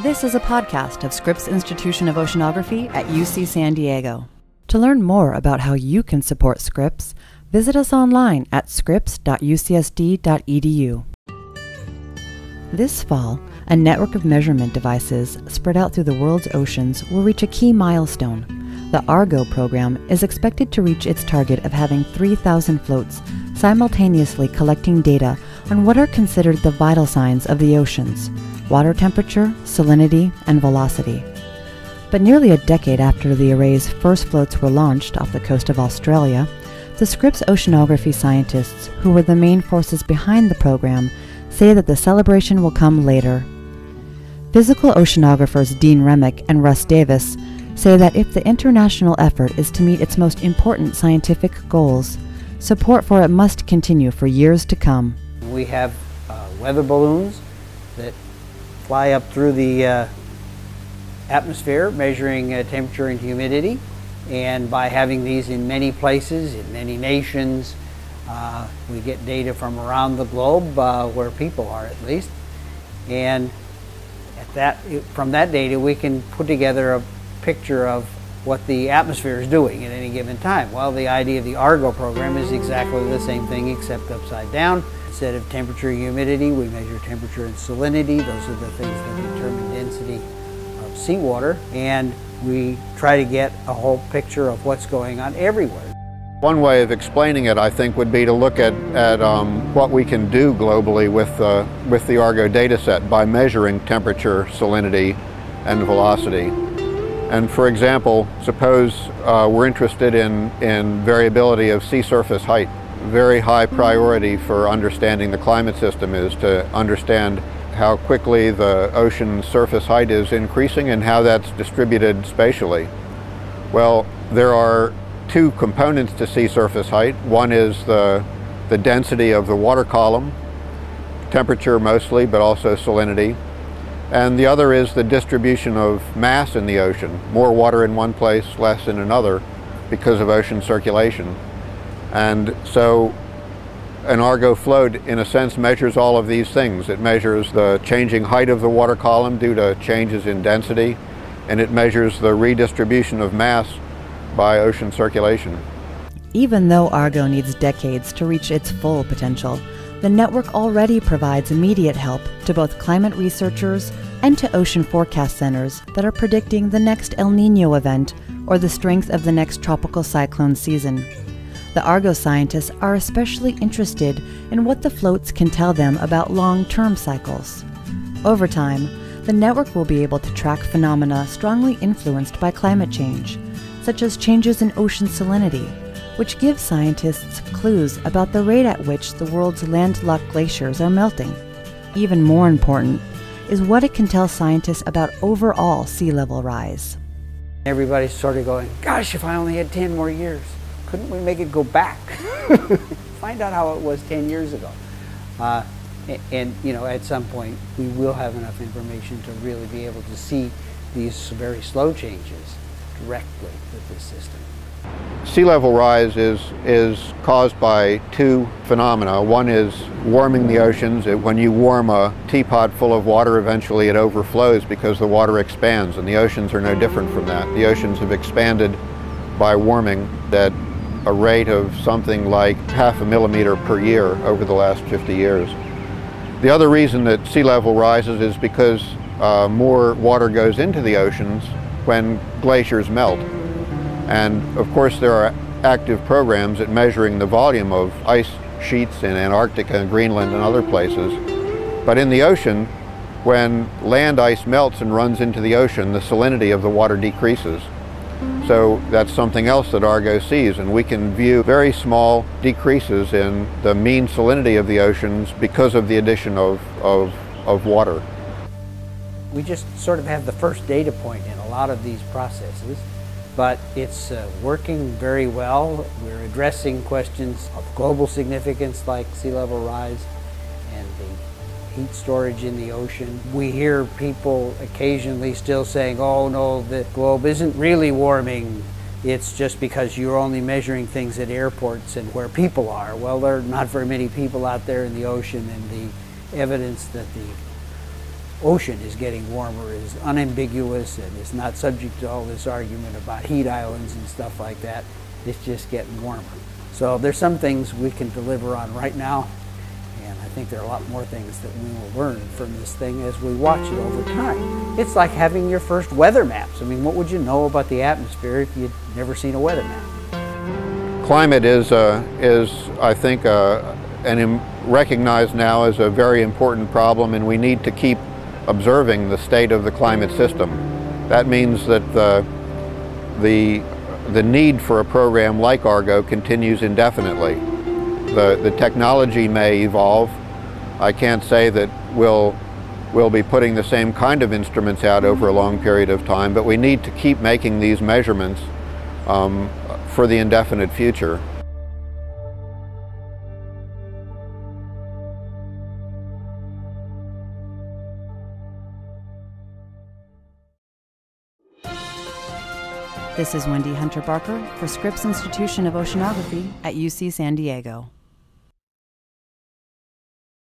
This is a podcast of Scripps Institution of Oceanography at UC San Diego. To learn more about how you can support Scripps, visit us online at scripps.ucsd.edu. This fall, a network of measurement devices spread out through the world's oceans will reach a key milestone. The Argo program is expected to reach its target of having 3,000 floats simultaneously collecting data on what are considered the vital signs of the oceans: water temperature, salinity, and velocity. But nearly a decade after the array's first floats were launched off the coast of Australia, the Scripps oceanography scientists, who were the main forces behind the program, say that the celebration will come later. Physical oceanographers Dean Remick and Russ Davis say that if the international effort is to meet its most important scientific goals, support for it must continue for years to come. We have weather balloons that fly up through the atmosphere measuring temperature and humidity, and by having these in many places, in many nations, we get data from around the globe, where people are at least, and from that data we can put together a picture of what the atmosphere is doing at any given time. Well, the idea of the Argo program is exactly the same thing except upside down. Instead of temperature and humidity, we measure temperature and salinity. Those are the things that determine density of seawater, and we try to get a whole picture of what's going on everywhere. One way of explaining it, I think, would be to look at what we can do globally with the Argo data set by measuring temperature, salinity, and velocity. And for example, suppose we're interested in variability of sea surface height. Very high priority for understanding the climate system is to understand how quickly the ocean surface height is increasing and how that's distributed spatially. Well, there are two components to sea surface height. One is the density of the water column, temperature mostly, but also salinity. And the other is the distribution of mass in the ocean. More water in one place, less in another, because of ocean circulation. And so an Argo float, in a sense, measures all of these things. It measures the changing height of the water column due to changes in density, and it measures the redistribution of mass by ocean circulation. Even though Argo needs decades to reach its full potential, the network already provides immediate help to both climate researchers and to ocean forecast centers that are predicting the next El Niño event or the strength of the next tropical cyclone season. The Argo scientists are especially interested in what the floats can tell them about long-term cycles. Over time, the network will be able to track phenomena strongly influenced by climate change, such as changes in ocean salinity, which gives scientists clues about the rate at which the world's landlocked glaciers are melting. Even more important is what it can tell scientists about overall sea level rise. Everybody's sort of going, gosh, if I only had 10 more years, couldn't we make it go back? Find out how it was 10 years ago. And you know, at some point we will have enough information to really be able to see these very slow changes directly with this system. Sea level rise is caused by two phenomena. One is warming the oceans. When you warm a teapot full of water, eventually it overflows because the water expands, and the oceans are no different from that. The oceans have expanded by warming at a rate of something like 0.5 millimeter per year over the last 50 years. The other reason that sea level rises is because more water goes into the oceans when glaciers melt. And of course there are active programs at measuring the volume of ice sheets in Antarctica and Greenland and other places. But in the ocean, when land ice melts and runs into the ocean, the salinity of the water decreases. So that's something else that Argo sees, and we can view very small decreases in the mean salinity of the oceans because of the addition of water. We just sort of have the first data point in a lot of these processes, but it's working very well. We're addressing questions of global significance like sea level rise and the heat storage in the ocean. We hear people occasionally still saying, oh no, the globe isn't really warming. It's just because you're only measuring things at airports and where people are. Well, there are not very many people out there in the ocean, and the evidence that the ocean is getting warmer is unambiguous and is not subject to all this argument about heat islands and stuff like that. It's just getting warmer. So there's some things we can deliver on right now, and I think there are a lot more things that we will learn from this thing as we watch it over time. It's like having your first weather maps. I mean, what would you know about the atmosphere if you'd never seen a weather map? Climate is I think, recognized now as a very important problem, and we need to keep observing the state of the climate system. That means that the need for a program like Argo continues indefinitely. The technology may evolve. I can't say that we'll be putting the same kind of instruments out over a long period of time, but we need to keep making these measurements for the indefinite future. This is Wendy Hunter Barker for Scripps Institution of Oceanography at UC San Diego.